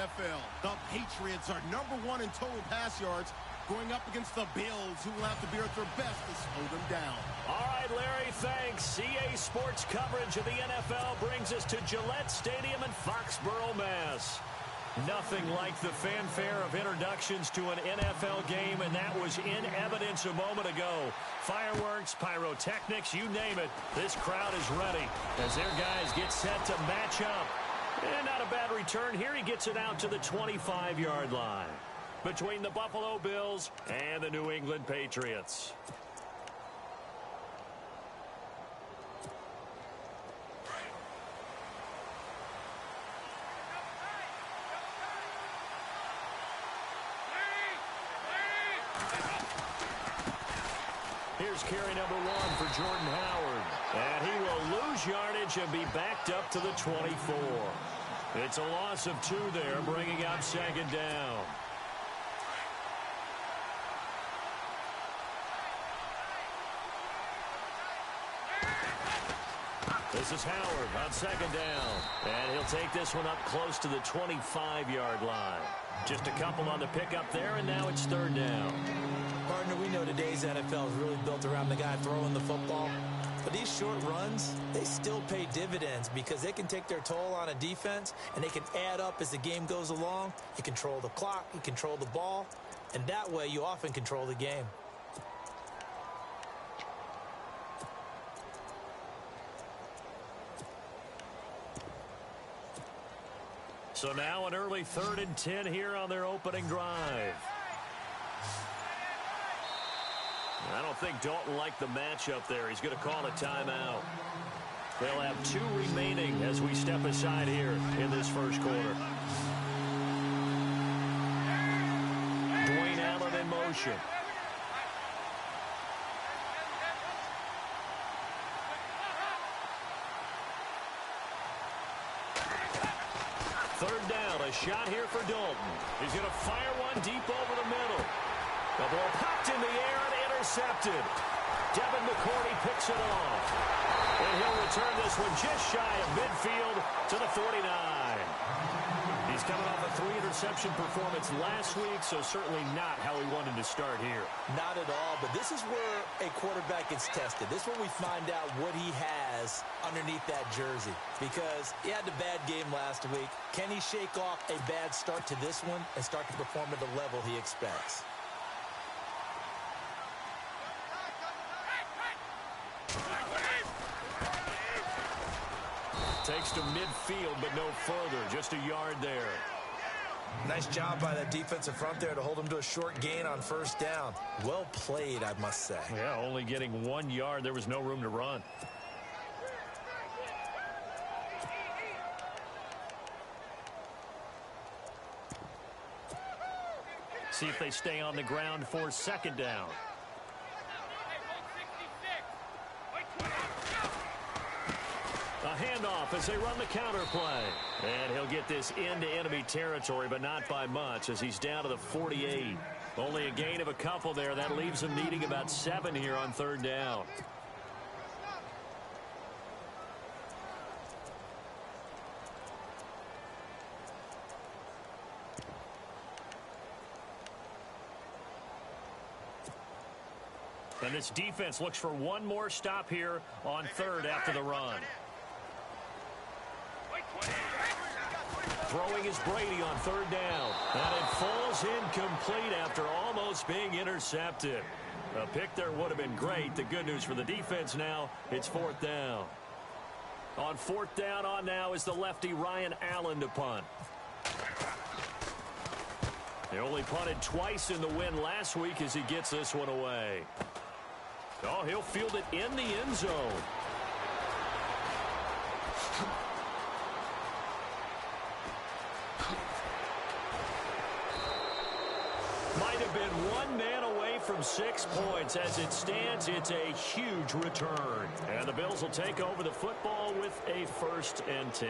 NFL. The Patriots are #1 in total pass yards, going up against the Bills, who will have to be at their best to slow them down. All right, Larry, thanks. EA Sports coverage of the NFL brings us to Gillette Stadium in Foxborough, Mass. Nothing like the fanfare of introductions to an NFL game, and that was in evidence a moment ago. Fireworks, pyrotechnics, you name it. This crowd is ready as their guys get set to match up. And not a bad return here. He gets it out to the 25-yard line between the Buffalo Bills and the New England Patriots. Here's carry number 1 for Jordan Howard. And he will lose yardage and be backed up to the 24. It's a loss of 2 there, bringing up second down. This is Howard on second down. And he'll take this one up close to the 25-yard line. Just a couple on the pickup there, and now it's third down. Partner, we know today's NFL is really built around the guy throwing the football. But these short runs, they still pay dividends because they can take their toll on a defense, and they can add up as the game goes along. You control the clock, you control the ball, and that way you often control the game. So now an early 3rd and 10 here on their opening drive. I don't think Dalton liked the matchup there. He's going to call a timeout. They'll have 2 remaining as we step aside here in this first quarter. Dwayne Allen in motion. Third down, a shot here for Dalton. He's going to fire one deep over the middle. The ball popped in the air and intercepted. Devin McCourty picks it off. And he'll return this one just shy of midfield to the 49. He's coming off a 3-interception performance last week, so certainly not how he wanted to start here. Not at all, but this is where a quarterback gets tested. This is where we find out what he has underneath that jersey. Because he had the bad game last week. Can he shake off a bad start to this one and start to perform at the level he expects? Takes to midfield, but no further. Just a yard there. Nice job by that defensive front there to hold him to a short gain on first down. Well played, I must say. Yeah, only getting 1 yard. There was no room to run. See if they stay on the ground for second down. A handoff as they run the counter play. And he'll get this into enemy territory, but not by much as he's down to the 48. Only a gain of a couple there. That leaves him needing about 7 here on third down. And this defense looks for one more stop here on third after the run. Throwing is Brady on third down. And it falls incomplete after almost being intercepted. A pick there would have been great. The good news for the defense now, it's fourth down. On fourth down on now is the lefty Ryan Allen to punt. They only punted twice in the win last week as he gets this one away. Oh, he'll field it in the end zone. Might have been one man away from 6 points. As it stands, it's a huge return. And the Bills will take over the football with a 1st and 10.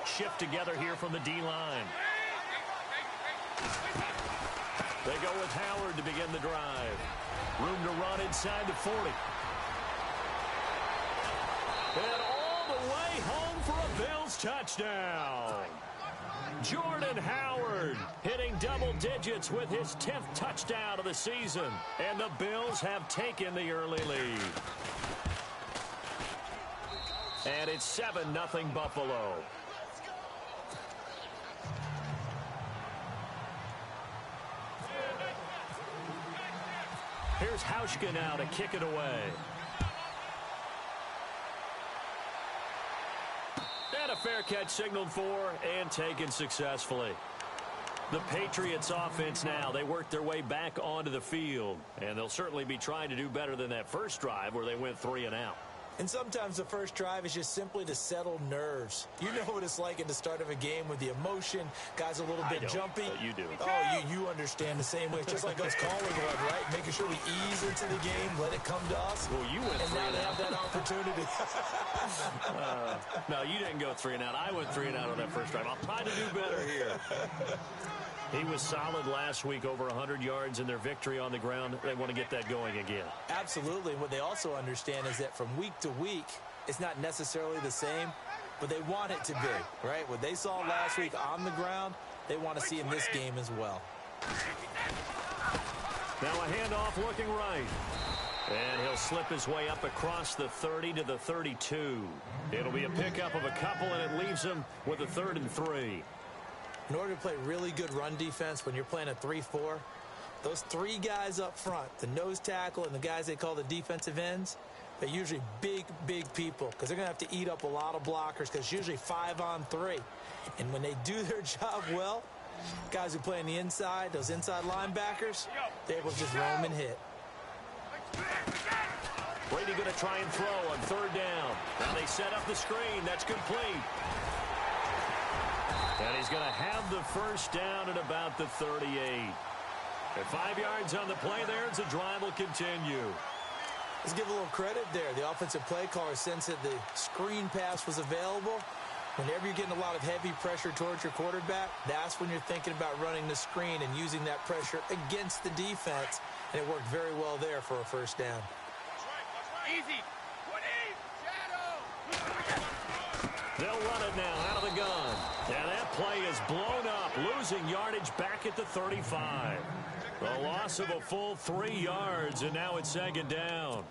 Shift together here from the D-line. They go with Howard to begin the drive. Room to run inside the 40. And all the way home for a Bills touchdown. Jordan Howard hitting double digits with his 10th touchdown of the season. And the Bills have taken the early lead. And it's 7-0 Buffalo. Here's Hauschka now to kick it away. And a fair catch signaled for and taken successfully. The Patriots offense now, they work their way back onto the field. And they'll certainly be trying to do better than that first drive where they went 3 and out. And sometimes the first drive is just simply to settle nerves. You know what it's like at the start of a game with the emotion. Guys a little bit jumpy. But you do. Oh, you understand the same way. It's just like us calling one, right? Making sure we ease into the game, let it come to us. Well, you went 3 and out. And now they have that opportunity. No, you didn't go 3 and out. I went 3 and out on that first drive. I'll try to do better here. He was solid last week, over 100 yards in their victory on the ground. They want to get that going again. Absolutely. What they also understand is that from week to week, it's not necessarily the same, but they want it to be, right? What they saw last week on the ground, they want to see in this game as well. Now a handoff looking right. And he'll slip his way up across the 30 to the 32. It'll be a pickup of a couple, and it leaves him with a 3rd and 3. In order to play really good run defense when you're playing a 3-4, those 3 guys up front, the nose tackle and the guys they call the defensive ends, they're usually big people because they're going to have to eat up a lot of blockers because it's usually 5-on-3. And when they do their job well, guys who play on the inside, those inside linebackers, they're able to just roam and hit. Brady going to try and throw on 3rd down. Now they set up the screen. That's complete. And he's going to have the first down at about the 38. At 5 yards on the play there, the drive will continue. Let's give a little credit there. The offensive play caller sensed that the screen pass was available. Whenever you're getting a lot of heavy pressure towards your quarterback, that's when you're thinking about running the screen and using that pressure against the defense. And it worked very well there for a first down. Easy. They'll run it now out of the gun. And that play is blown up, losing yardage back at the 35. The loss of a full 3 yards, and now it's 2nd down.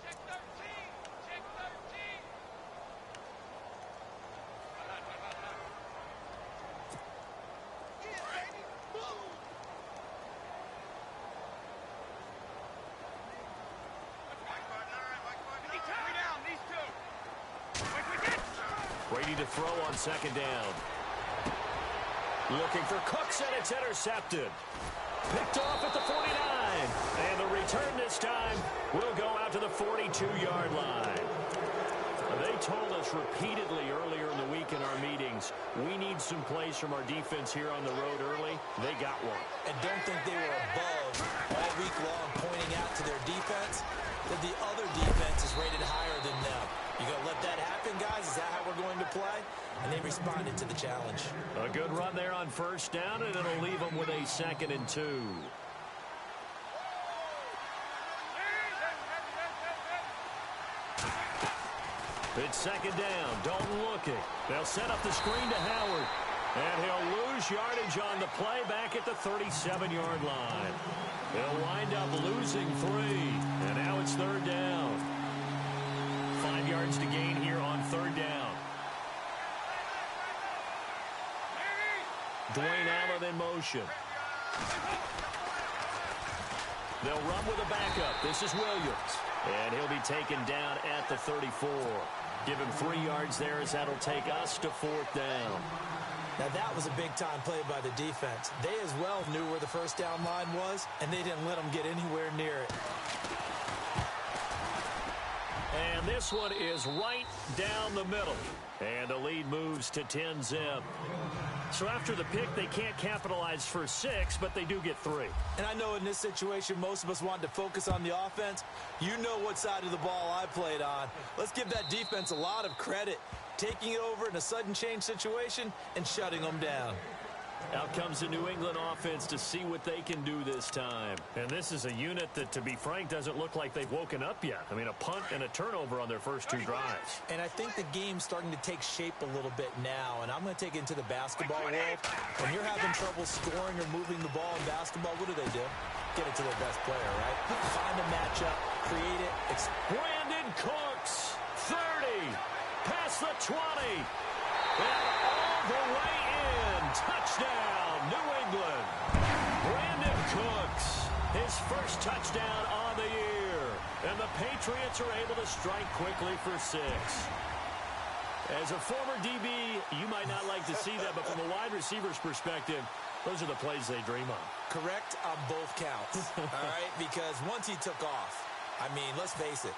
Brady to throw on 2nd down. Looking for Cooks, and it's intercepted. Picked off at the 49. And the return this time will go out to the 42-yard line. They told us repeatedly earlier in the week in our meetings, we need some plays from our defense here on the road early. They got one. And don't think they were above all week long pointing out to their defense that the other defense is rated higher than them. You going to let that happen, guys? Is that how we're going to play? And they responded to the challenge. A good run there on 1st down, and it'll leave them with a 2nd and 2. It's 2nd down. Dalton looking. They'll set up the screen to Howard. And he'll lose yardage on the play back at the 37-yard line. They'll wind up losing 3. And now it's 3rd down. 5 yards to gain here on 3rd down. Dwayne Allen in motion. They'll run with a backup. This is Williams. And he'll be taken down at the 34. Give him 3 yards there as that'll take us to 4th down. Now that was a big-time play by the defense. They as well knew where the 1st down line was, and they didn't let them get anywhere near it. And this one is right down the middle. And the lead moves to 10-zip. So after the pick, they can't capitalize for 6, but they do get 3. And I know in this situation, most of us wanted to focus on the offense. You know what side of the ball I played on. Let's give that defense a lot of credit, taking it over in a sudden change situation and shutting them down. Out comes the New England offense to see what they can do this time. And this is a unit that, to be frank, doesn't look like they've woken up yet. I mean, a punt and a turnover on their first 2 drives. And I think the game's starting to take shape a little bit now, and I'm going to take it into the basketball world. When you're having trouble scoring or moving the ball in basketball, what do? Get it to their best player, right? Find a matchup, create it. Brandon Cooks, 30, past the 20, and all the way in. Touchdown, New England. Brandon Cooks, his first touchdown on the year. And the Patriots are able to strike quickly for 6. As a former DB, you might not like to see that, but from a wide receiver's perspective, those are the plays they dream of. Correct on both counts, all right? Because once he took off, I mean, let's face it,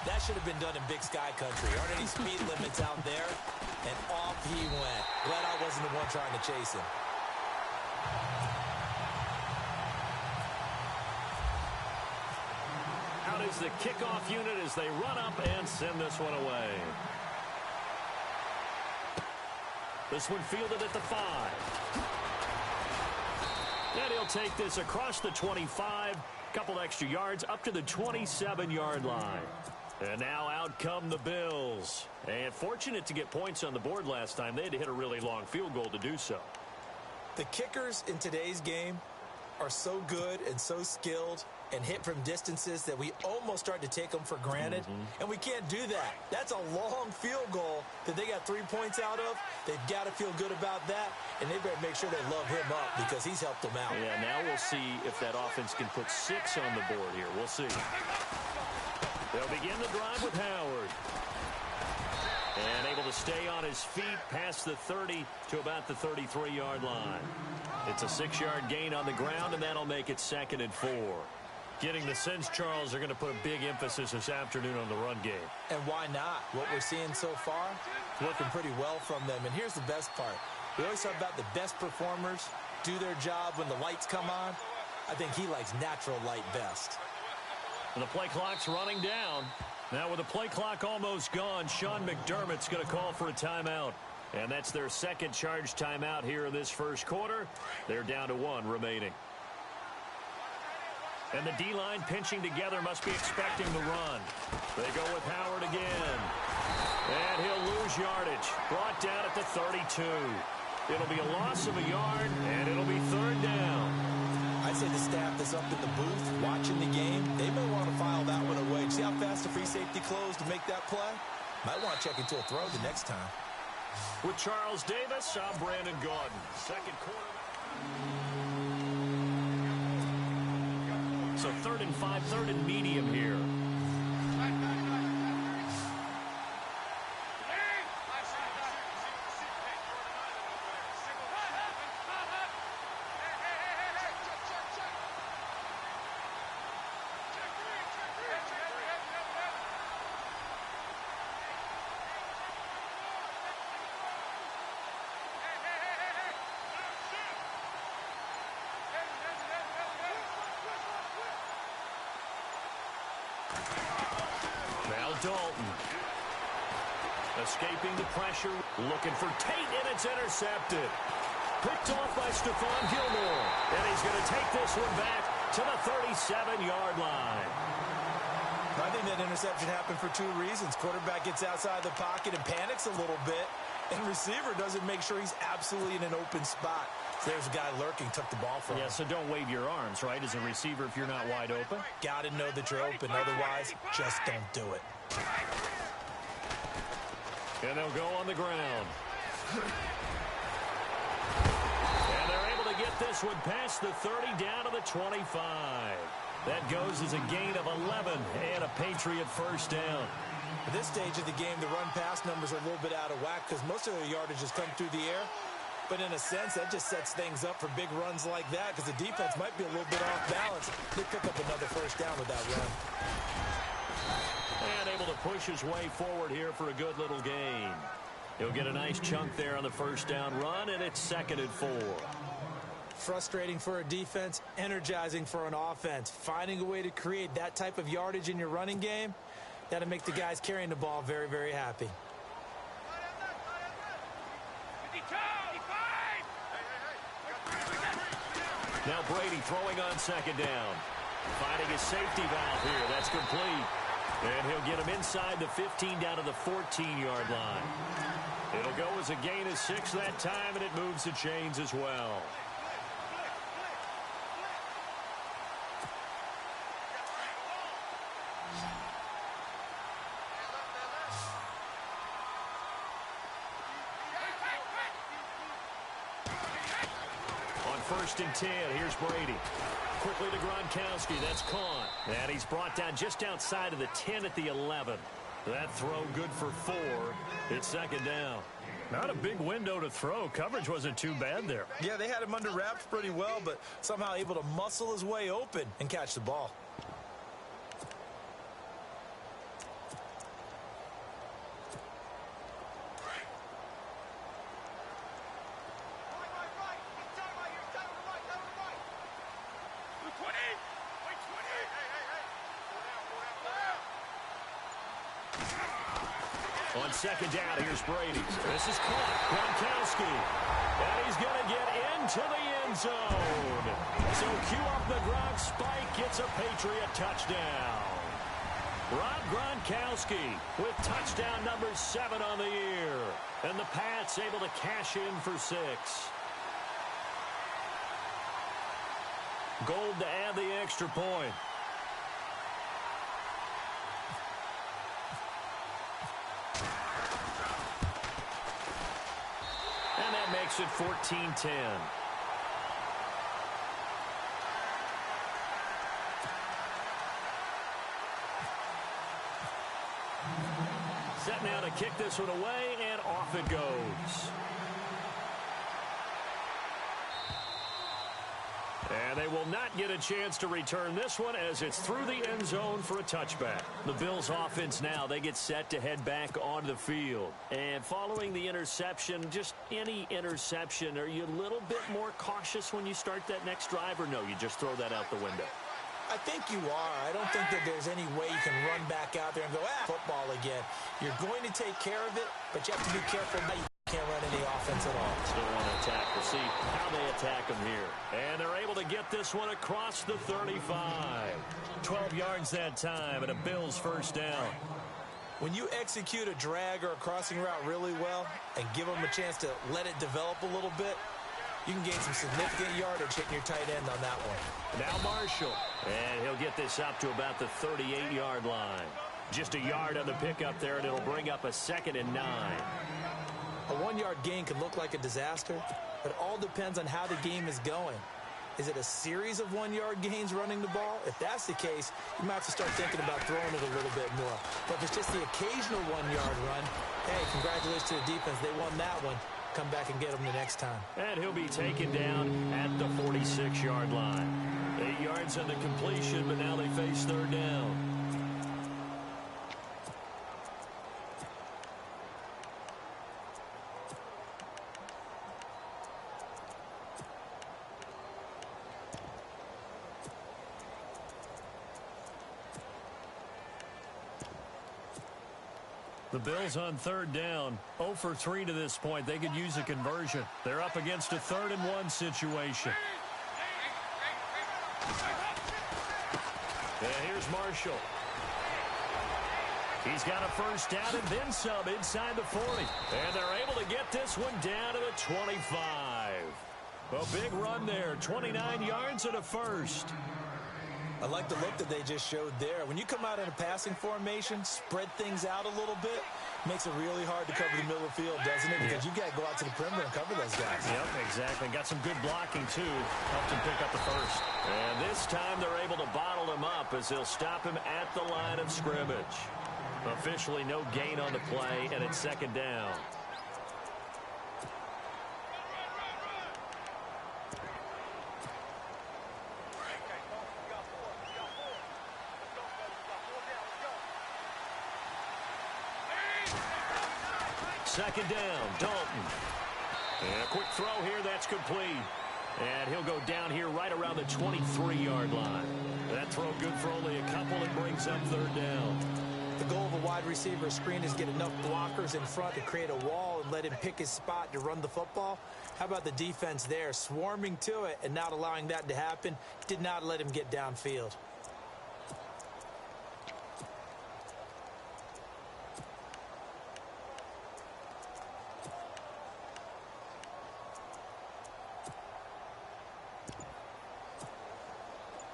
that should have been done in Big Sky Country. Aren't any speed limits out there? And off he went. Glad I wasn't the one trying to chase him. Out is the kickoff unit as they run up and send this one away. This one fielded at the 5. And he'll take this across the 25. Couple extra yards up to the 27-yard line. And now out come the Bills. And fortunate to get points on the board last time. They had to hit a really long field goal to do so. The kickers in today's game are so good and so skilled and hit from distances that we almost start to take them for granted. And we can't do that. That's a long field goal that they got 3 points out of. They've got to feel good about that, and they better make sure they love him up because he's helped them out. Yeah, now we'll see if that offense can put 6 on the board here. We'll see. They'll begin the drive with Howard. And able to stay on his feet past the 30 to about the 33-yard line. It's a 6-yard gain on the ground, and that'll make it 2nd and 4. Getting the sense, Charles, they're going to put a big emphasis this afternoon on the run game. And why not? What we're seeing so far, working pretty well from them. And here's the best part. We always talk about the best performers do their job when the lights come on. I think he likes natural light best. And the play clock's running down. Now with the play clock almost gone, Sean McDermott's going to call for a timeout. And that's their second charge timeout here in this first quarter. They're down to 1 remaining. And the D-line pinching together must be expecting the run. They go with Howard again. And he'll lose yardage. Brought down at the 32. It'll be a loss of a yard, and it'll be 3rd down. I'd say the staff that's up in the booth watching the game, they may want to file that one away. See how fast the free safety closed to make that play? Might want to check into a throw the next time. With Charles Davis, I'm Brandon Gaudin. Second quarter. So 3rd and 5, 3rd and medium here. Dalton. Escaping the pressure, looking for Tate, and it's intercepted. Picked off by Stephon Gilmore. And he's going to take this one back to the 37-yard line. I think that interception happened for 2 reasons. Quarterback gets outside the pocket and panics a little bit. And receiver doesn't make sure he's absolutely in an open spot. So there's a guy lurking, took the ball from him. Yeah, so don't wave your arms, right, as a receiver if you're not wide open. Got to know that you're open. Otherwise, just don't do it. And they'll go on the ground. And they're able to get this one past the 30 down to the 25. That goes as a gain of 11 and a Patriot first down. At this stage of the game, the run-pass numbers are a little bit out of whack because most of their yardage has come through the air. But in a sense, that just sets things up for big runs like that because the defense might be a little bit off balance. They pick up another first down with that run. And able to push his way forward here for a good little gain. He'll get a nice chunk there on the first down run, and it's 2nd and 4. Frustrating for a defense, energizing for an offense. Finding a way to create that type of yardage in your running game, that'll make the guys carrying the ball very, very happy. Now Brady throwing on second down. Finding his safety valve here. That's complete. And he'll get him inside the 15 down to the 14-yard line. It'll go as a gain of 6 that time, and it moves the chains as well. First and 10. Here's Brady. Quickly to Gronkowski. That's caught. And he's brought down just outside of the 10 at the 11. That throw good for 4. It's second down. Not a big window to throw. Coverage wasn't too bad there. Yeah, they had him under wraps pretty well, but somehow able to muscle his way open and catch the ball. On second down, here's Brady. This is caught. Gronkowski. And he's going to get into the end zone. So cue up the Gronk spike. Gets a Patriot touchdown. Rob Gronkowski with touchdown number 7 on the year. And the Pats able to cash in for 6. Gold to add the extra point. And that makes it 14-10. Set now to kick this one away, and off it goes. And they will not get a chance to return this one as it's through the end zone for a touchback. The Bills offense now, they get set to head back onto the field. And following the interception, just any interception, are you a little bit more cautious when you start that next drive, or no, you just throw that out the window? I think you are. I don't think that there's any way you can run back out there and go, football again. You're going to take care of it, but you have to be careful that you can't run any offense at all. Still want to attack. We'll see how they attack them here. And they're able to get this one across the 35. 12 yards that time, and a Bills first down. When you execute a drag or a crossing route really well and give them a chance to let it develop a little bit, you can gain some significant yardage hitting your tight end on that one. Now Marshall. And he'll get this up to about the 38-yard line. Just a yard on the pickup there, and it'll bring up a 2nd and 9. A 1-yard gain can look like a disaster, but it all depends on how the game is going. Is it a series of 1-yard gains running the ball? If that's the case, you might have to start thinking about throwing it a little bit more. But if it's just the occasional 1-yard run, hey, congratulations to the defense. They won that one. Come back and get them the next time. And he'll be taken down at the 46-yard line. 8 yards on the completion, but now they face third down. The Bills on third down, 0 for 3 to this point. They could use a conversion. They're up against a 3rd and 1 situation. And here's Marshall. He's got a first down and then some inside the 40. And they're able to get this one down to the 25. A big run there, 29 yards and a first. I like the look that they just showed there. When you come out in a passing formation, spread things out a little bit, makes it really hard to cover the middle of the field, doesn't it? Because you've got to go out to the perimeter and cover those guys. Yep, exactly. Got some good blocking, too. Helped him pick up the first. And this time they're able to bottle him up as they'll stop him at the line of scrimmage. Officially no gain on the play, and it's second down. Second down, Dalton. And a quick throw here, that's complete. And he'll go down here right around the 23-yard line. That throw good for only a couple. It brings up third down. The goal of a wide receiver screen is get enough blockers in front to create a wall and let him pick his spot to run the football. How about the defense there, swarming to it and not allowing that to happen? Did not let him get downfield.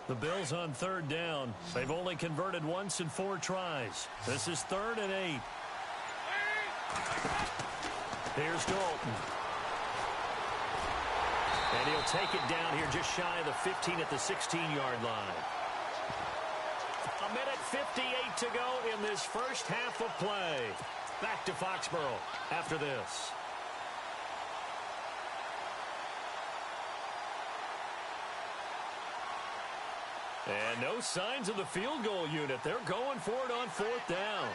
The Bills on third down. They've only converted once in 4 tries. This is 3rd and 8. Here's Dalton. And he'll take it down here just shy of the 15 at the 16-yard line. 1:58 to go in this first half of play. Back to Foxborough after this. And no signs of the field goal unit. They're going for it on 4th down.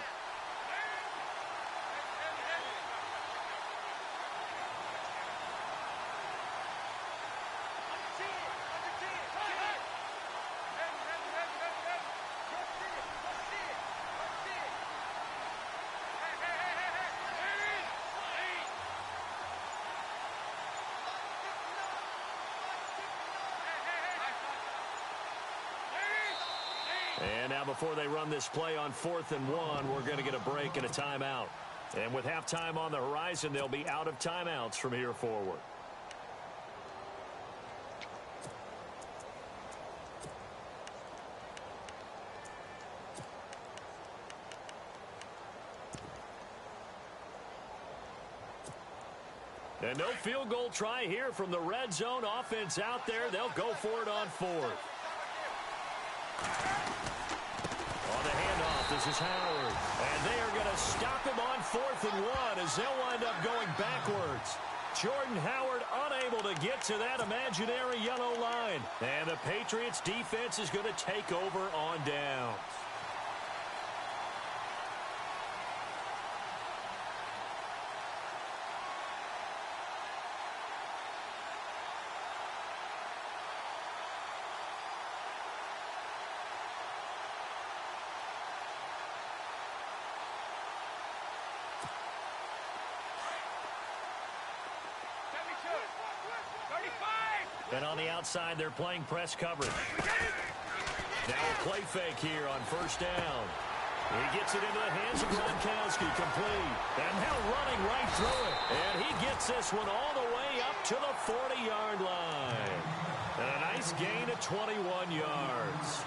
And now before they run this play on 4th and 1, we're going to get a break and a timeout. And with halftime on the horizon, they'll be out of timeouts from here forward. And no field goal try here from the red zone offense out there. They'll go for it on 4th. On the handoff, this is Howard. And they are going to stop him on 4th and 1 as they'll wind up going backwards. Jordan Howard unable to get to that imaginary yellow line. And the Patriots defense is going to take over on downs. And on the outside, they're playing press coverage. Now a play fake here on 1st down. He gets it into the hands of Gronkowski, complete. And now running right through it. And he gets this one all the way up to the 40-yard line. And a nice gain of 21 yards.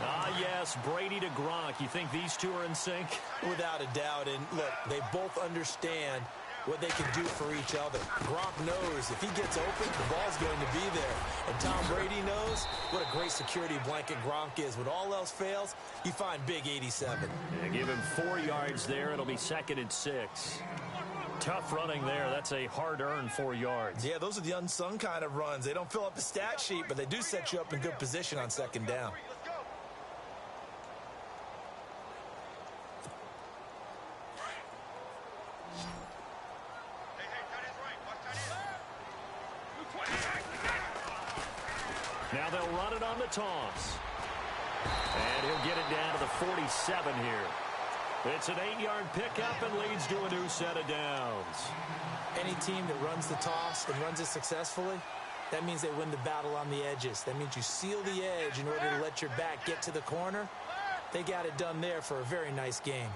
Ah, yes, Brady to Gronk. You think these two are in sync? Without a doubt. And look, they both understand what they can do for each other. Gronk knows if he gets open, the ball's going to be there. And Tom Brady knows what a great security blanket Gronk is. When all else fails, you find big 87. And give him 4 yards there. It'll be 2nd and 6. Tough running there. That's a hard-earned 4 yards. Yeah, those are the unsung kind of runs. They don't fill up the stat sheet, but they do set you up in good position on 2nd down. Now they'll run it on the toss. And he'll get it down to the 47 here. It's an 8-yard pickup and leads to a new set of downs. Any team that runs the toss and runs it successfully, that means they win the battle on the edges. That means you seal the edge in order to let your back get to the corner. They got it done there for a very nice game.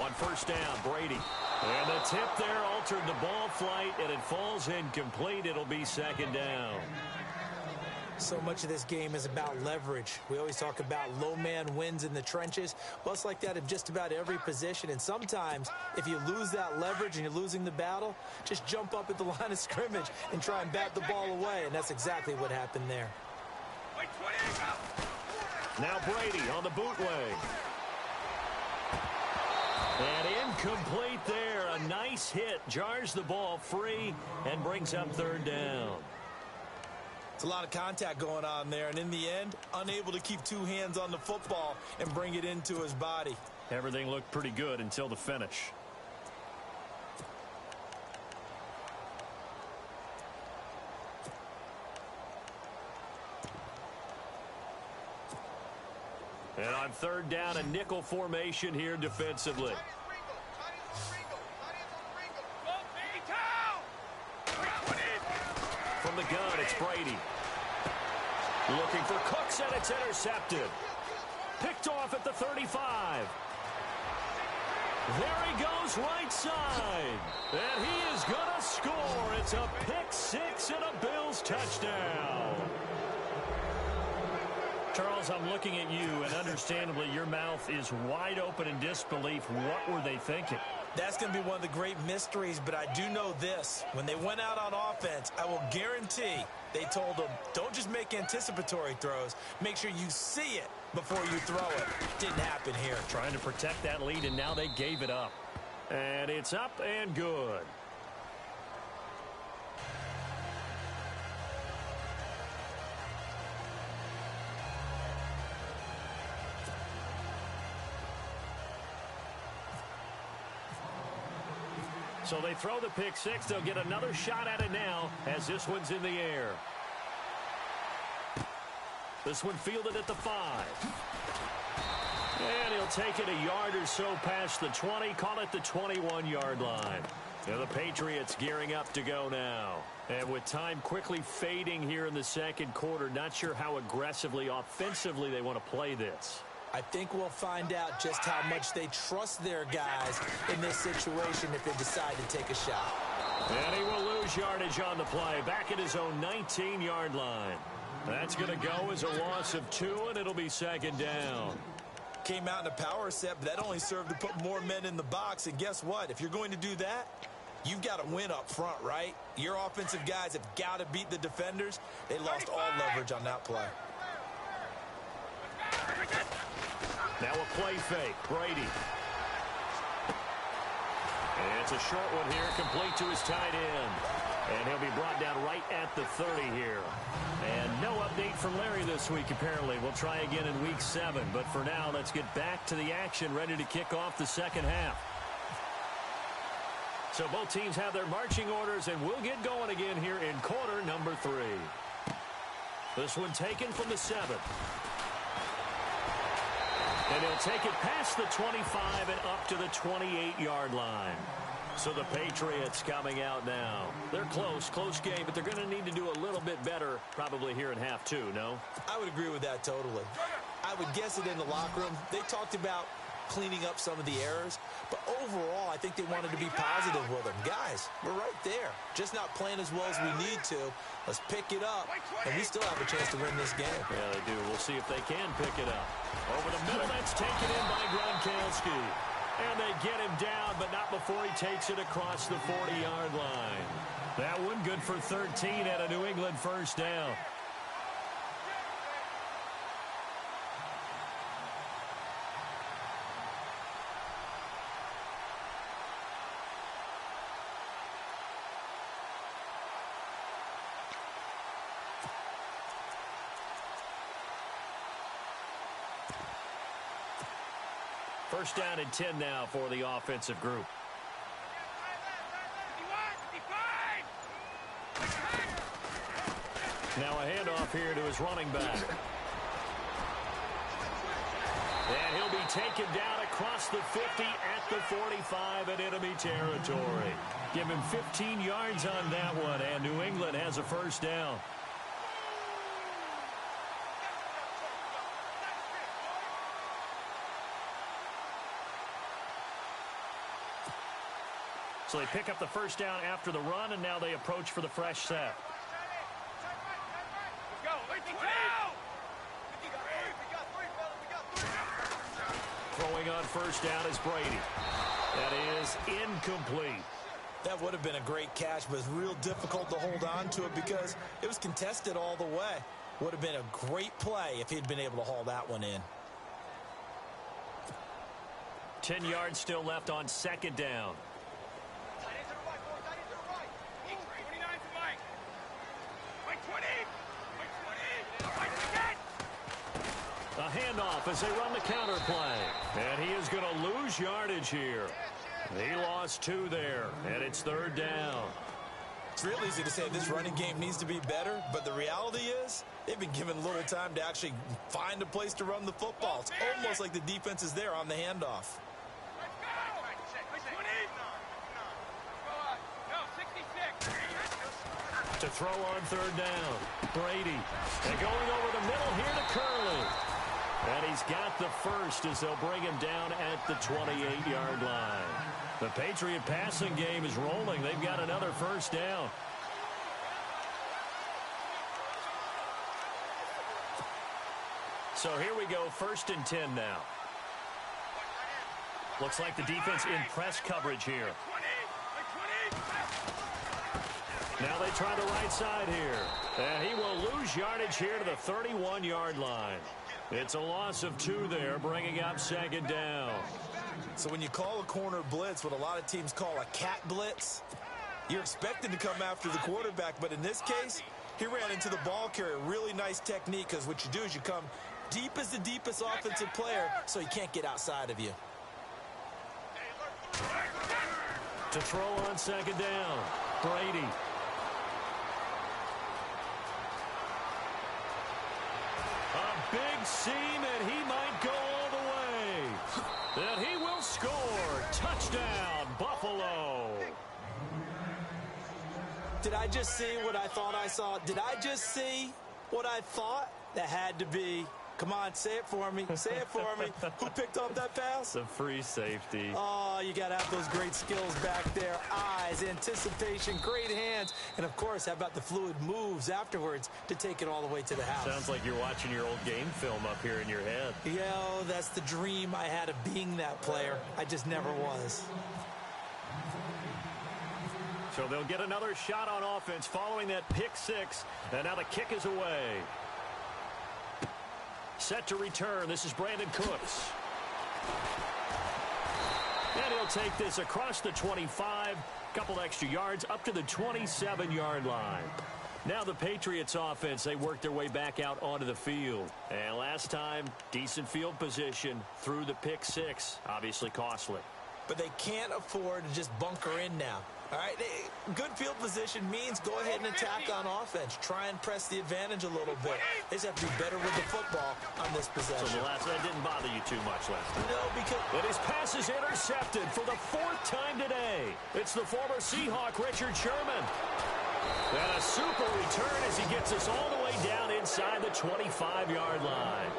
On 1st down, Brady. And the tip there altered the ball flight, and it falls incomplete. It'll be 2nd down. So much of this game is about leverage. We always talk about low man wins in the trenches. Well, it's like that in just about every position. And sometimes, if you lose that leverage and you're losing the battle, just jump up at the line of scrimmage and try and bat the ball away. And that's exactly what happened there. Now Brady on the bootleg. And incomplete there. A nice hit. Jars the ball free and brings up 3rd down. It's a lot of contact going on there. And in the end, unable to keep 2 hands on the football and bring it into his body. Everything looked pretty good until the finish. And on third down, a nickel formation here defensively. From the gun, it's Brady. Looking for Cooks, and it's intercepted. Picked off at the 35. There he goes right side. And he is going to score. It's a pick six and a Bills touchdown. Charles, I'm looking at you, and understandably, your mouth is wide open in disbelief. What were they thinking? That's going to be one of the great mysteries, but I do know this. When they went out on offense, I will guarantee they told them, don't just make anticipatory throws. Make sure you see it before you throw it. Didn't happen here. Trying to protect that lead, and now they gave it up. And it's up and good. So they throw the pick six. They'll get another shot at it now as this one's in the air. This one fielded at the 5. And he'll take it a yard or so past the 20. Call it the 21-yard line. Now the Patriots gearing up to go now. And with time quickly fading here in the second quarter, not sure how aggressively, offensively they want to play this. I think we'll find out just how much they trust their guys in this situation if they decide to take a shot. And he will lose yardage on the play. Back at his own 19-yard line. That's going to go as a loss of 2, and it'll be second down. Came out in a power set, but that only served to put more men in the box. And guess what? If you're going to do that, you've got to win up front, right? Your offensive guys have got to beat the defenders. They lost all leverage on that play. Now a play fake. Brady. And it's a short one here, complete to his tight end. And he'll be brought down right at the 30 here. And no update from Larry this week, apparently. We'll try again in week 7. But for now, let's get back to the action, ready to kick off the second half. So both teams have their marching orders, and we'll get going again here in quarter number 3. This one taken from the 7. And he'll take it past the 25 and up to the 28-yard line. So the Patriots coming out now. They're close game, but they're going to need to do a little bit better probably here in half 2, no? I would agree with that totally. I would guess it in the locker room. They talked about cleaning up some of the errors, but overall, I think they wanted to be positive with them. Guys, we're right there. Just not playing as well as we need to. Let's pick it up, and we still have a chance to win this game. Yeah, they do. We'll see if they can pick it up. Over the middle, that's taken in by Gronkowski. And they get him down, but not before he takes it across the 40-yard line. That one good for 13 at a New England first down. First down and 10 now for the offensive group. Now a handoff here to his running back. And he'll be taken down across the 50 at the 45 in enemy territory. Give him 15 yards on that one, and New England has a first down. So they pick up the first down after the run, and now they approach for the fresh set. Throwing on first down is Brady. That is incomplete. That would have been a great catch, but it's real difficult to hold on to it because it was contested all the way. Would have been a great play if he'd been able to haul that one in. 10 yards still left on second down. A handoff as they run the counter play. And he is going to lose yardage here. He lost 2 there, and it's third down. It's real easy to say this running game needs to be better, but the reality is they've been given little time to actually find a place to run the football. It's almost like the defense is there on the handoff. To throw on third down, Brady. And going over the middle here to Curley. And he's got the first as they'll bring him down at the 28-yard line. The Patriot passing game is rolling. They've got another first down. So here we go, 1st and 10 now. Looks like the defense in press coverage here. Now they try the right side here. And he will lose yardage here to the 31-yard line. It's a loss of 2 there, bringing up 2nd down. So when you call a corner blitz, what a lot of teams call a cat blitz, you're expected to come after the quarterback. But in this case, he ran into the ball carrier. Really nice technique, because what you do is you come deep as the deepest offensive player, so he can't get outside of you. To throw on 2nd down, Brady. A big seam, and he might go all the way. And he will score. Touchdown, Buffalo. Did I just see what I thought I saw? Did I just see what I thought? That had to be. Come on, say it for me. Say it for me. Who picked up that pass? The free safety. Oh, you got to have those great skills back there. Eyes, anticipation, great hands. And, of course, how about the fluid moves afterwards to take it all the way to the house? Sounds like you're watching your old game film up here in your head. Yeah, that's the dream I had of being that player. I just never was. So they'll get another shot on offense following that pick 6. And now the kick is away. Set to return. This is Brandon Cooks. And he'll take this across the 25. Couple extra yards up to the 27-yard line. Now the Patriots offense, they work their way back out onto the field. And last time, decent field position through the pick 6. Obviously costly. But they can't afford to just bunker in now. All right, good field position means go ahead and attack on offense. Try and press the advantage a little bit. They just have to be better with the football on this possession. So that didn't bother you too much last time. No, because... But his pass is intercepted for the 4th time today. It's the former Seahawk, Richard Sherman. And a super return as he gets us all the way down inside the 25-yard line.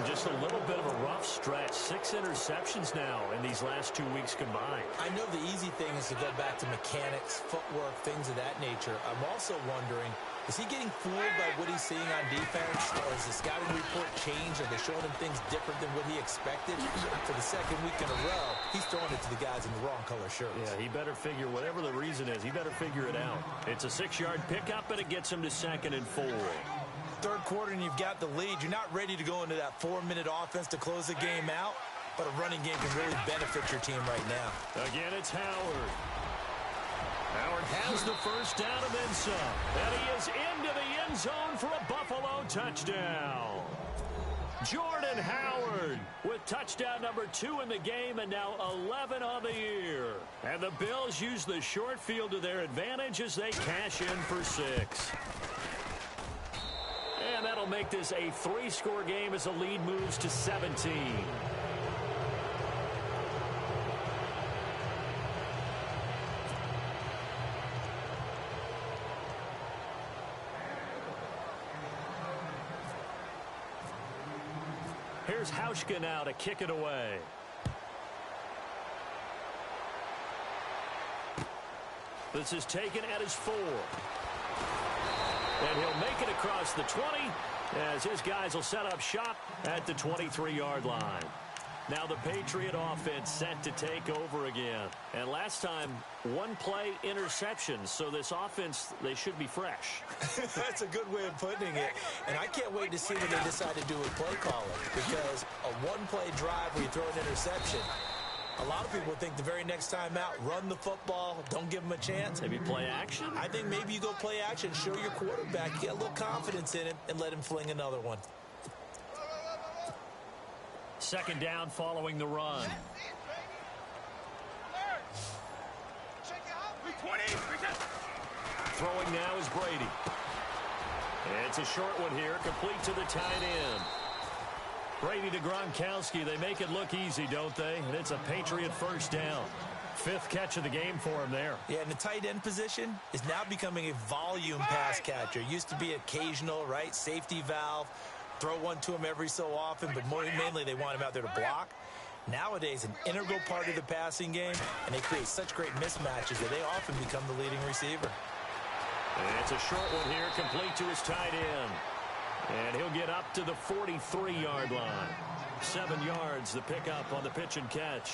Just a little bit of a rough stretch. 6 interceptions now in these last 2 weeks combined. I know the easy thing is to go back to mechanics, footwork, things of that nature. I'm also wondering, is he getting fooled by what he's seeing on defense? Or has the scouting report changed? Are they showing him things different than what he expected? For the 2nd week in a row, he's throwing it to the guys in the wrong color shirts. Yeah, he better figure, whatever the reason is, he better figure it out. It's a 6-yard pickup, and it gets him to 2nd and 4. 3rd quarter and you've got the lead. You're not ready to go into that 4-minute offense to close the game out, but a running game can really benefit your team right now. Again, it's Howard. Howard has the first down and then some. And he is into the end zone for a Buffalo touchdown. Jordan Howard with touchdown number 2 in the game and now 11 on the year. And the Bills use the short field to their advantage as they cash in for 6. And that'll make this a 3-score game as the lead moves to 17. Here's Hauschka now to kick it away. This is taken at his 4. And he'll make it across the 20 as his guys will set up shop at the 23-yard line. Now the Patriot offense set to take over again. And last time, 1-play interception. So this offense, they should be fresh. That's a good way of putting it. And I can't wait to see what they decide to do with play calling. Because a 1-play drive where you throw an interception, a lot of people think the very next time out, run the football, don't give them a chance. Maybe play action? I think maybe you go play action, show your quarterback, get a little confidence in him, and let him fling another one. 2nd down following the run. Throwing now is Brady. It's a short one here, complete to the tight end. Brady to Gronkowski. They make it look easy, don't they? And it's a Patriot first down. 5th catch of the game for him there. Yeah, and the tight end position is now becoming a volume pass catcher. Used to be occasional, right? Safety valve. Throw one to him every so often, but mainly they want him out there to block. Nowadays, an integral part of the passing game, and they create such great mismatches that they often become the leading receiver. And it's a short one here, complete to his tight end. And he'll get up to the 43-yard line. 7 yards, the pickup on the pitch and catch.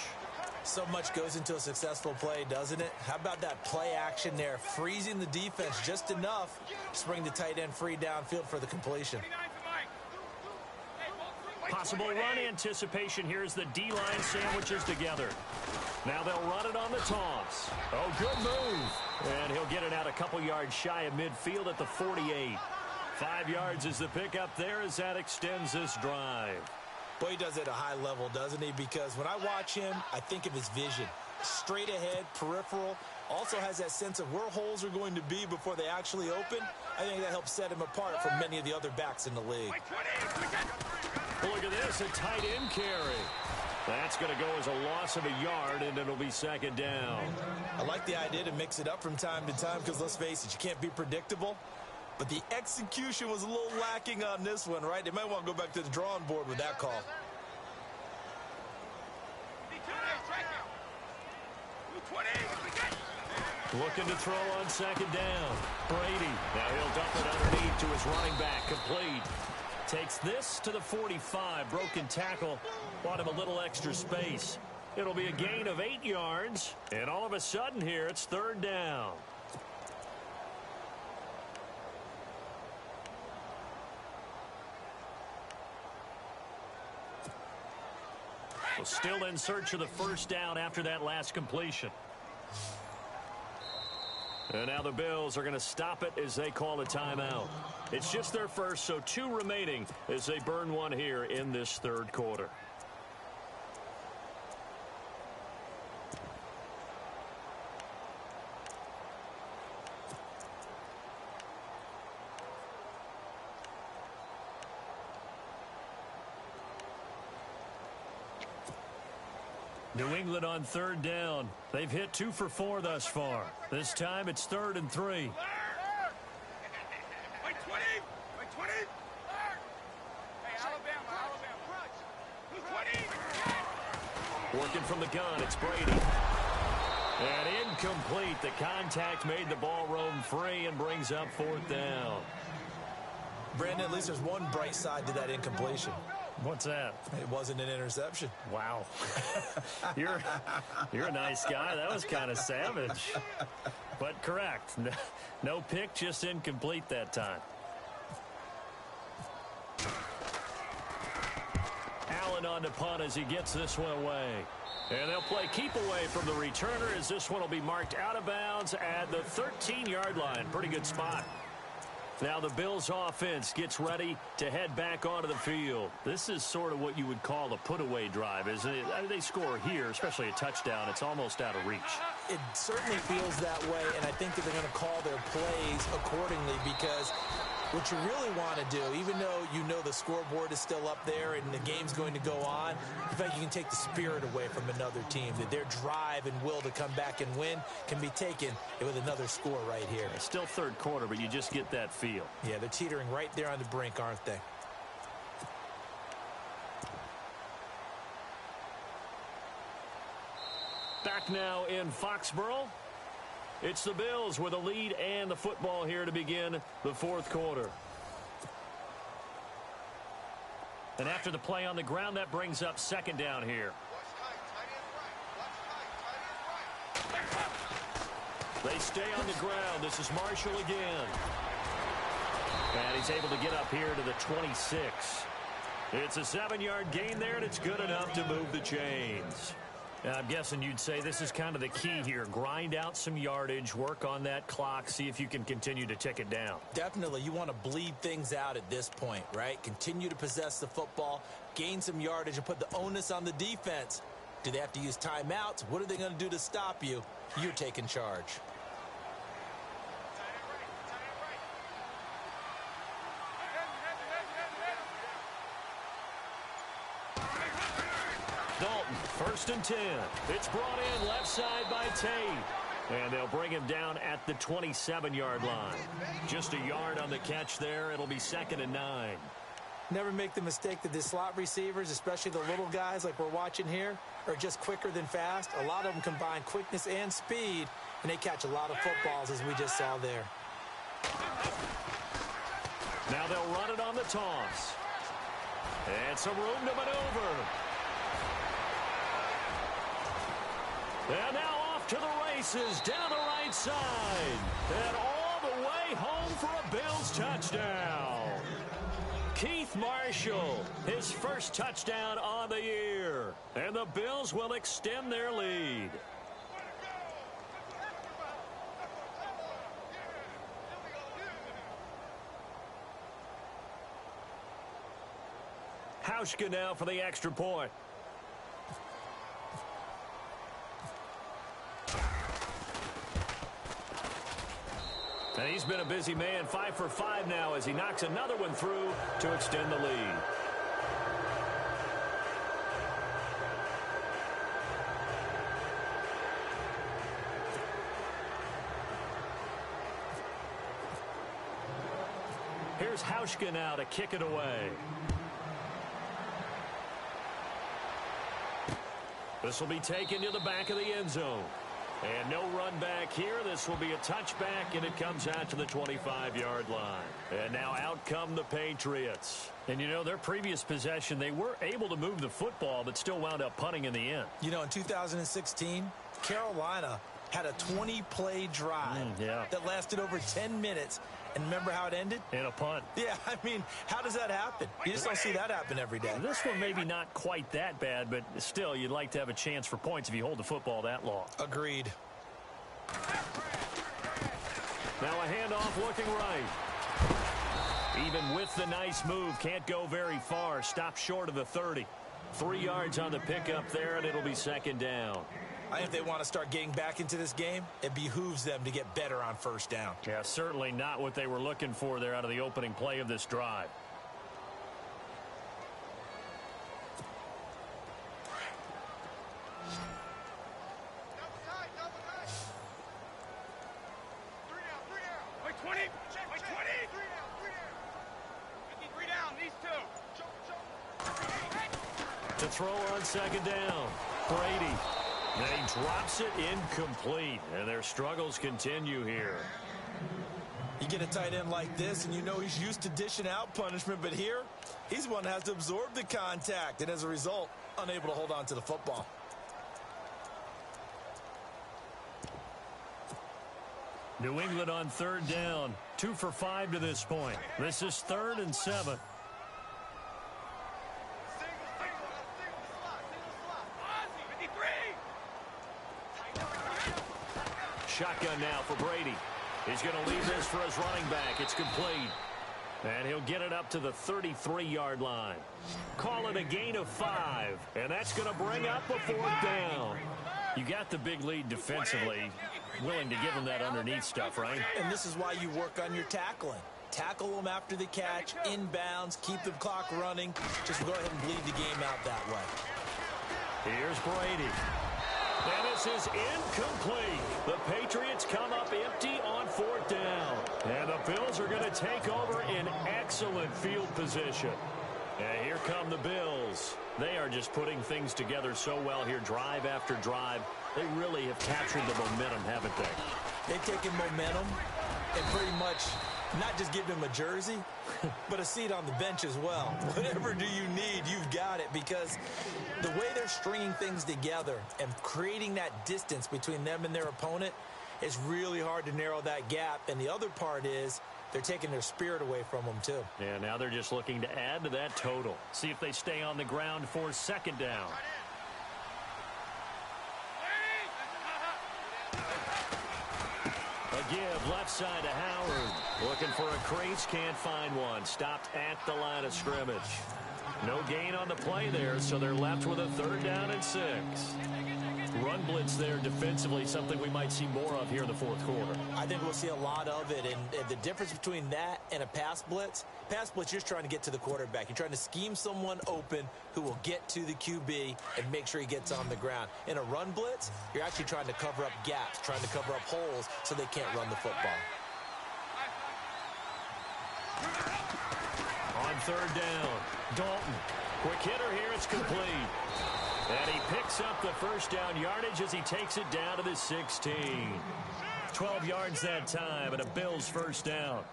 So much goes into a successful play, doesn't it? How about that play action there, freezing the defense just enough to bring the tight end free downfield for the completion. Possible run anticipation here as the D-line sandwiches together. Now they'll run it on the toss. Oh, good move. And he'll get it out a couple yards shy of midfield at the 48. 5 yards is the pickup there as that extends this drive. Boy, he does it at a high level, doesn't he? Because when I watch him, I think of his vision. Straight ahead, peripheral. Also has that sense of where holes are going to be before they actually open. I think that helps set him apart from many of the other backs in the league. Look at this, a tight end carry. That's going to go as a loss of a yard, and it'll be 2nd down. I like the idea to mix it up from time to time because, let's face it, you can't be predictable. But the execution was a little lacking on this one, right? They might want to go back to the drawing board with that call. Looking to throw on 2nd down. Brady. Now he'll dump it underneath to his running back. Complete. Takes this to the 45. Broken tackle. Bought him a little extra space. It'll be a gain of 8 yards. And all of a sudden here, it's 3rd down. Well, still in search of the 1st down after that last completion. And now the Bills are going to stop it as they call a timeout. It's just their first, so 2 remaining as they burn one here in this 3rd quarter. New England on 3rd down. They've hit 2 for 4 thus far. This time it's 3rd and 3. Working from the gun, it's Brady. And incomplete. The contact made the ball roam free and brings up 4th down. Brandon, at least there's one bright side to that incompletion. What's that? It wasn't an interception. Wow. You're a nice guy. That was kind of savage. But correct. No pick, just incomplete that time. Allen on to punt as he gets this one away. And they'll play keep away from the returner as this one will be marked out of bounds at the 13-yard line. Pretty good spot. Now the Bills offense gets ready to head back onto the field. This is sort of what you would call a put-away drive, isn't it? I mean, they score here, especially a touchdown. It's almost out of reach. It certainly feels that way, and I think that they're going to call their plays accordingly because what you really want to do, even though you know the scoreboard is still up there and the game's going to go on, I think you can take the spirit away from another team, that their drive and will to come back and win can be taken with another score right here. It's still 3rd quarter, but you just get that feel. Yeah, they're teetering right there on the brink, aren't they? Back now in Foxborough. It's the Bills with a lead and the football here to begin the 4th quarter. And after the play on the ground, that brings up 2nd down here. They stay on the ground. This is Marshall again. And he's able to get up here to the 26. It's a 7-yard gain there, and it's good enough to move the chains. I'm guessing you'd say this is kind of the key here. Grind out some yardage, work on that clock, see if you can continue to tick it down. Definitely. You want to bleed things out at this point, right? Continue to possess the football, gain some yardage, and put the onus on the defense. Do they have to use timeouts? What are they going to do to stop you? You're taking charge. Dalton, 1st and 10. It's brought in left side by Tate. And they'll bring him down at the 27-yard line. Just a yard on the catch there. It'll be 2nd and 9. Never make the mistake that the slot receivers, especially the little guys like we're watching here, are just quicker than fast. A lot of them combine quickness and speed, and they catch a lot of footballs, as we just saw there. Now they'll run it on the toss. And some room to maneuver. And now off to the races down the right side. And all the way home for a Bills touchdown. Keith Marshall, his first touchdown on the year. And the Bills will extend their lead. Hauschka now for the extra point. And he's been a busy man, 5 for 5 now as he knocks another one through to extend the lead. Here's Hauschka now to kick it away. This will be taken to the back of the end zone. And no run back here. This will be a touchback, and it comes out to the 25-yard line. And now out come the Patriots. And, you know, their previous possession, they were able to move the football, but still wound up punting in the end. You know, in 2016, Carolina had a 20-play drive that lasted over 10 minutes. And remember how it ended? In a punt. Yeah, I mean, how does that happen? You just don't see that happen every day. This one maybe not quite that bad, but still, you'd like to have a chance for points if you hold the football that long. Agreed. Now a handoff looking right. Even with the nice move, can't go very far. Stop short of the 30. 3 yards on the pickup there, and it'll be 2nd down. I think if they want to start getting back into this game, it behooves them to get better on 1st down. Yeah, certainly not what they were looking for there out of the opening play of this drive. To throw on 2nd down. Brady. And he drops it incomplete, and their struggles continue here. You get a tight end like this, and you know he's used to dishing out punishment, but here, he's the one that has to absorb the contact, and as a result, unable to hold on to the football. New England on 3rd down. 2 for 5 to this point. This is 3rd and 7. Shotgun now for Brady. He's going to leave this for his running back. It's complete. And he'll get it up to the 33-yard line. Call it a gain of 5. And that's going to bring up a 4th down. You got the big lead defensively. Willing to give them that underneath stuff, right? And this is why you work on your tackling. Tackle them after the catch, inbounds, keep the clock running. Just go ahead and bleed the game out that way. Here's Brady. And this is incomplete. The Patriots come up empty on 4th down. And the Bills are going to take over in excellent field position. And here come the Bills. They are just putting things together so well here, drive after drive. They really have captured the momentum, haven't they? They've taken momentum and pretty much not just given him a jersey, but a seat on the bench as well. Whatever do you need, you've got it, because the way they're stringing things together and creating that distance between them and their opponent is really hard to narrow that gap. And the other part is they're taking their spirit away from them, too. Yeah, now they're just looking to add to that total. See if they stay on the ground for 2nd down. A give left side to Howard. Looking for a crease, can't find one. Stopped at the line of scrimmage. No gain on the play there, so they're left with a 3rd down and 6. Run blitz there defensively, something we might see more of here in the 4th quarter. I think we'll see a lot of it, and the difference between that and a pass blitz, you're just trying to get to the quarterback. You're trying to scheme someone open who will get to the QB and make sure he gets on the ground. In a run blitz, you're actually trying to cover up gaps, trying to cover up holes so they can't run the football. On 3rd down, Dalton. Quick hitter here, it's complete. And he picks up the 1st down yardage as he takes it down to the 16. 12 yards that time, and a Bills 1st down.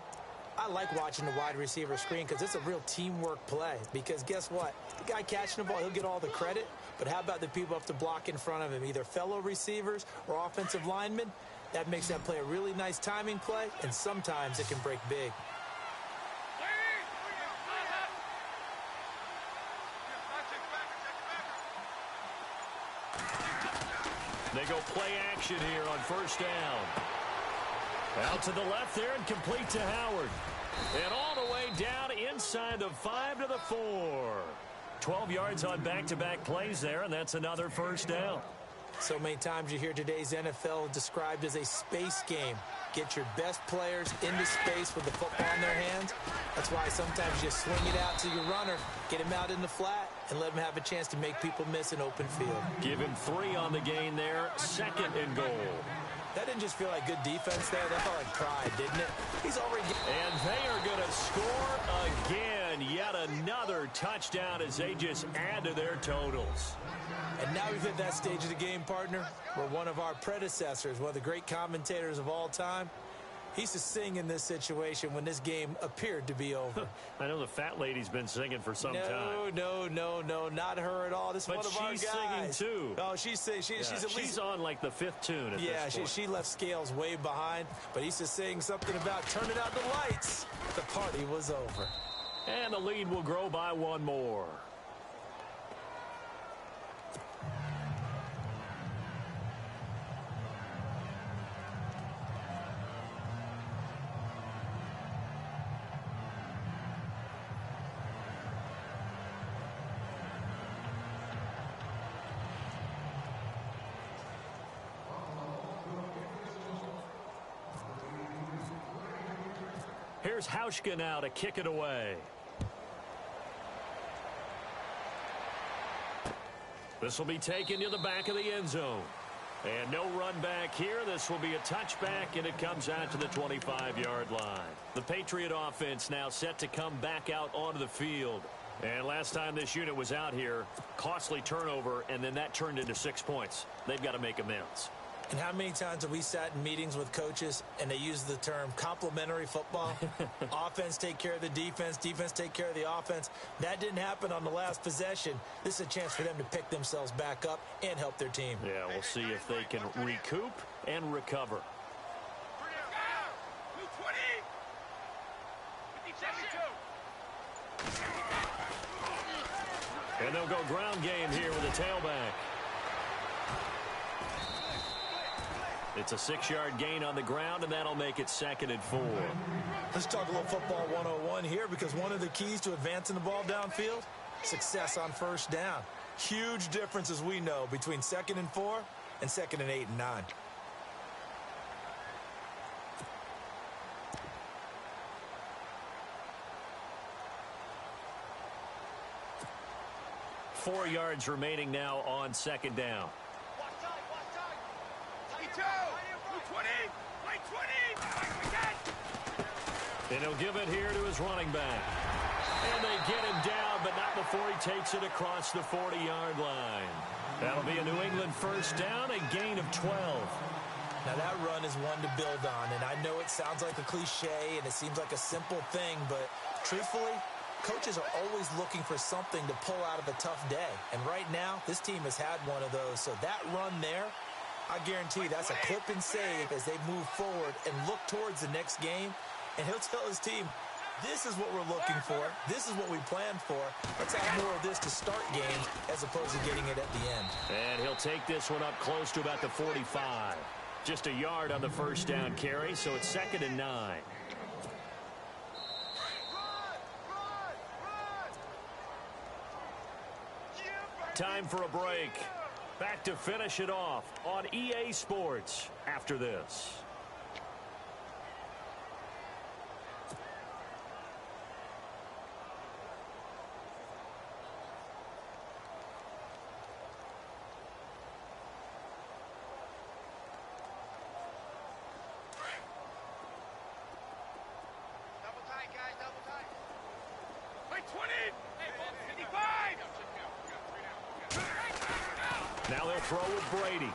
I like watching the wide receiver screen because it's a real teamwork play. Because guess what? The guy catching the ball, he'll get all the credit. But how about the people have to block in front of him, either fellow receivers or offensive linemen? That makes that play a really nice timing play, and sometimes it can break big. They go play action here on 1st down. Out to the left there and complete to Howard. And all the way down inside the 5 to the 4. 12 yards on back-to-back plays there, and that's another 1st down. So many times you hear today's NFL described as a space game. Get your best players into space with the football in their hands. That's why sometimes you swing it out to your runner, get him out in the flat, and let him have a chance to make people miss an open field. Give him 3 on the gain there, 2nd and goal. That didn't just feel like good defense there. That felt like pride, didn't it? He's already... And they are going to score again. Yet another touchdown as they just add to their totals. And now we've hit that stage of the game, partner, where one of our predecessors, one of the great commentators of all time, he used to sing in this situation when this game appeared to be over. I know the fat lady's been singing for some time. No, not her at all. This is one of our guys. But she's singing too. Oh, she's at least... She's on like the 5th tune at this point. She left Scales way behind, but he used to sing something about turning out the lights. The party was over. And the lead will grow by 1 more. Here's Hauschka now to kick it away. This will be taken to the back of the end zone. And no run back here. This will be a touchback, and it comes out to the 25-yard line. The Patriot offense now set to come back out onto the field. And last time this unit was out here, costly turnover, and then that turned into 6 points. They've got to make amends. And how many times have we sat in meetings with coaches and they use the term complementary football? Offense take care of the defense, defense take care of the offense. That didn't happen on the last possession. This is a chance for them to pick themselves back up and help their team. Yeah, we'll see if they can recoup and recover. And they'll go ground game here with a tailback. It's a 6-yard gain on the ground, and that'll make it 2nd and 4. Let's talk a little football 101 here, because one of the keys to advancing the ball downfield, success on 1st down. Huge difference, as we know, between 2nd and 4 and 2nd and 8 and 9. Four yards remaining now on 2nd down. And he'll give it here to his running back. And they get him down, but not before he takes it across the 40-yard line. That'll be a New England 1st down, a gain of 12. Now that run is one to build on, and I know it sounds like a cliche and it seems like a simple thing, but truthfully, coaches are always looking for something to pull out of a tough day. And right now, this team has had one of those. So that run there, I guarantee that's a clip and save as they move forward and look towards the next game. And he'll tell his team, this is what we're looking for. This is what we planned for. Let's have more of this to start games as opposed to getting it at the end. And he'll take this one up close to about the 45. Just a yard on the 1st down carry, so it's 2nd and 9. Time for a break. Back to finish it off on EA Sports after this. Now they'll throw with Brady.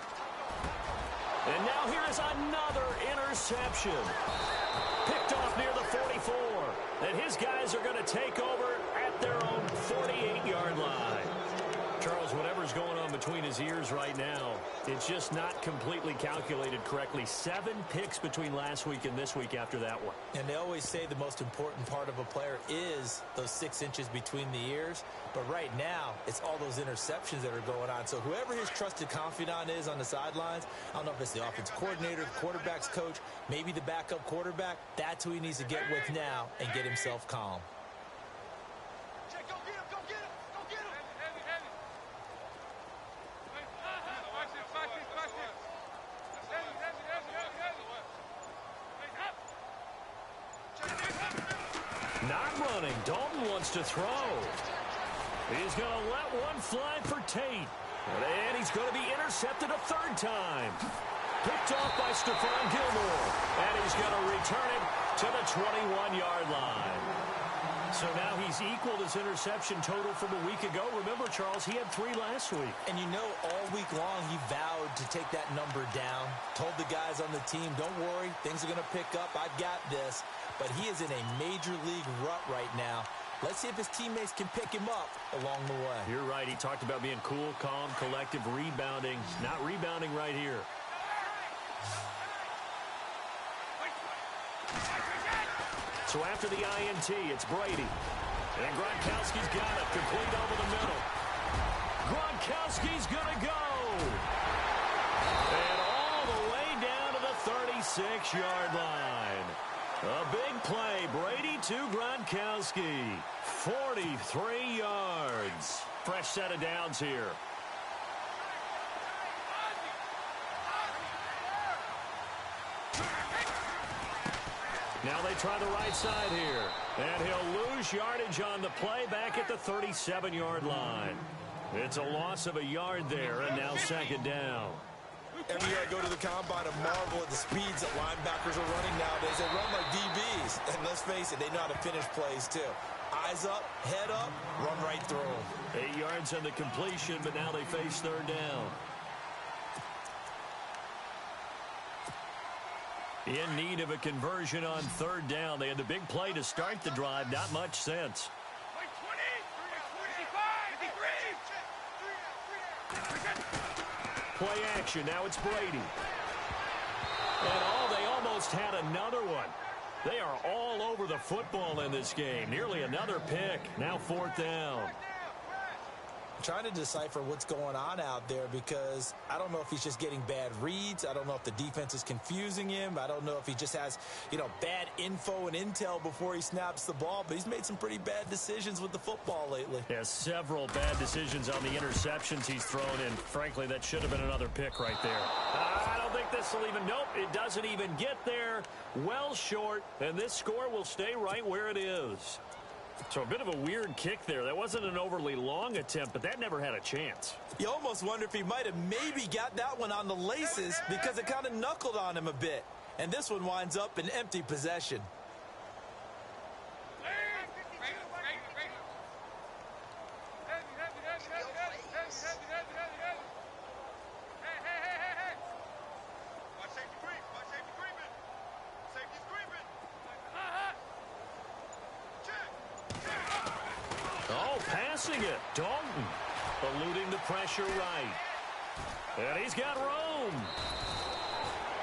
And now here is another interception. Picked off near the 44. And his guys are going to take over at their own 48-yard line. Charles, whatever's going on between his ears right now, it's just not completely calculated correctly. 7 picks between last week and this week after that one. And they always say the most important part of a player is those 6 inches between the ears. But right now, it's all those interceptions that are going on. So whoever his trusted confidant is on the sidelines, I don't know if it's the offensive coordinator, the quarterback's coach, maybe the backup quarterback, that's who he needs to get with now and get himself calm. Not running. Dalton wants to throw. He's going to let one fly for Tate. And he's going to be intercepted a 3rd time. Picked off by Stephon Gilmore. And he's going to return it to the 21-yard line. So now he's equaled his interception total from a week ago. Remember, Charles, he had 3 last week. And you know, all week long, he vowed to take that number down. Told the guys on the team, don't worry, things are going to pick up. I've got this. But he is in a major league rut right now. Let's see if his teammates can pick him up along the way. You're right. He talked about being cool, calm, collective, rebounding. Not rebounding right here. So after the INT, it's Brady. And Gronkowski's got it. Complete over the middle. Gronkowski's going to go. And all the way down to the 36-yard line. A big play. Brady to Gronkowski. 43 yards. Fresh set of downs here. Now they try the right side here. And he'll lose yardage on the play back at the 37-yard line. It's a loss of a yard there, and now 2nd down. Every year I go to the combine and marvel at the speeds that linebackers are running nowadays. They run like DBs. And let's face it, they know how to finish plays too. Eyes up, head up, run right through them. 8 yards on the completion, but now they face 3rd down. In need of a conversion on 3rd down. They had the big play to start the drive. Not much sense. Play action. Now it's Brady. And they almost had another one. They are all over the football in this game. Nearly another pick. Now 4th down. Trying to decipher what's going on out there because I don't know if he's just getting bad reads. I don't know if the defense is confusing him. I don't know if he just has, bad info and intel before he snaps the ball. But he's made some pretty bad decisions with the football lately. Yeah, several bad decisions on the interceptions he's thrown in. Frankly, that should have been another pick right there. I don't think this will even, nope, it doesn't even get there. Well short, and this score will stay right where it is. So a bit of a weird kick there. That wasn't an overly long attempt, but that never had a chance. You almost wonder if he might have maybe got that one on the laces because it kind of knuckled on him a bit. And this one winds up in empty possession. Passing it. Dalton eluding the pressure right. And he's got room.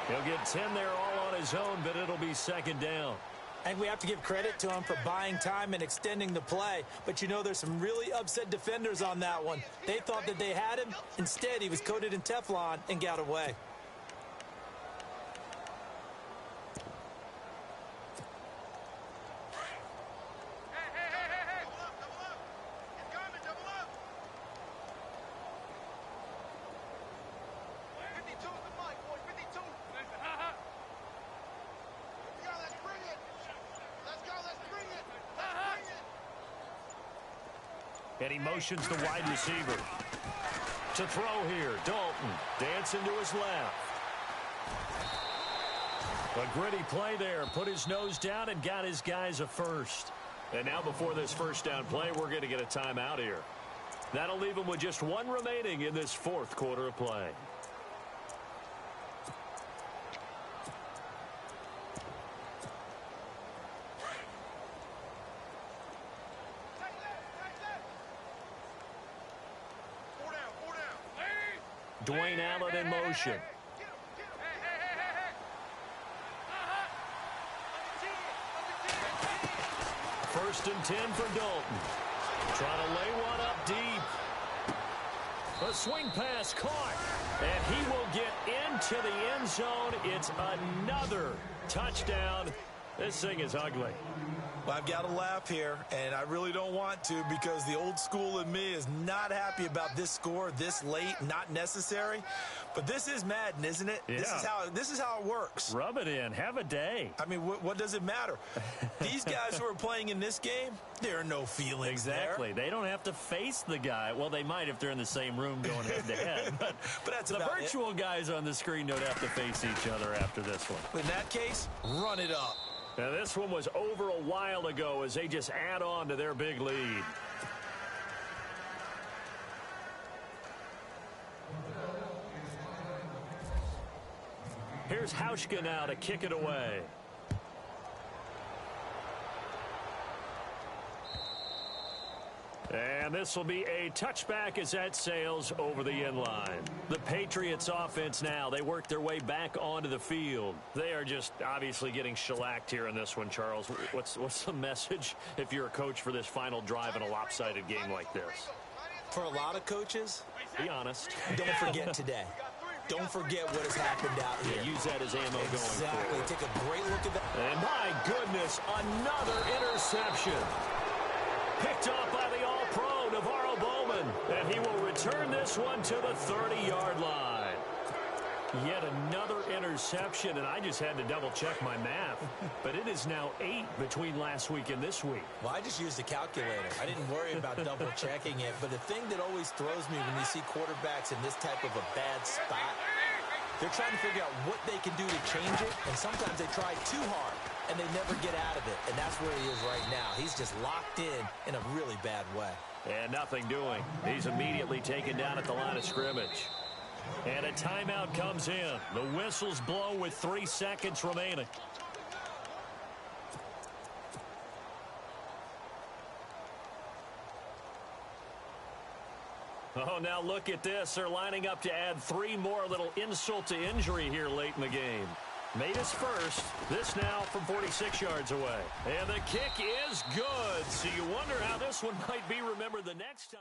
He'll get 10 there all on his own, but it'll be 2nd down. And we have to give credit to him for buying time and extending the play. But there's some really upset defenders on that one. They thought that they had him. Instead, he was coated in Teflon and got away. And he motions the wide receiver. To throw here, Dalton dancing to his left. A gritty play there. Put his nose down and got his guys a first. And now before this first down play, we're going to get a timeout here. That'll leave him with just one remaining in this fourth quarter of play. Dwayne Allen in motion. First and 10 for Dalton. Trying to lay one up deep. A swing pass caught. And he will get into the end zone. It's another touchdown. This thing is ugly. Well, I've got to laugh here, and I really don't want to because the old school in me is not happy about this score this late, not necessary. But this is Madden, isn't it? Yeah. This is how it works. Rub it in. Have a day. I mean, what does it matter? These guys who are playing in this game, there are no feelings Exactly. there. They don't have to face the guy. Well, they might if they're in the same room going head-to-head. But that's the about virtual guys on the screen don't have to face each other after this one. In that case, run it up. Now, this one was over a while ago as they just add on to their big lead. Here's Hauschka now to kick it away. And this will be a touchback as that sails over the end line. The Patriots offense now, they work their way back onto the field. They are just obviously getting shellacked here in this one, Charles. What's the message if you're a coach for this final drive in a lopsided game like this? For a lot of coaches, be honest. Don't forget today. Don't forget what has happened out here. Yeah, use that as ammo going forward. Exactly. Take a great look at that. And my goodness, another interception. Picked off by the All-Pro, Navarro Bowman. And he will return this one to the 30-yard line. Yet another interception, and I just had to double-check my math. But it is now 8 between last week and this week. Well, I just used a calculator. I didn't worry about double-checking it. But the thing that always throws me when you see quarterbacks in this type of a bad spot, they're trying to figure out what they can do to change it, and sometimes they try too hard, and they never get out of it. And that's where he is right now. He's just locked in a really bad way. And nothing doing. He's immediately taken down at the line of scrimmage. And a timeout comes in. The whistles blow with 3 seconds remaining. Oh, now look at this. They're lining up to add 3 more, little insult to injury here late in the game. Made his first. This now from 46 yards away. And the kick is good. So you wonder how this one might be remembered the next time.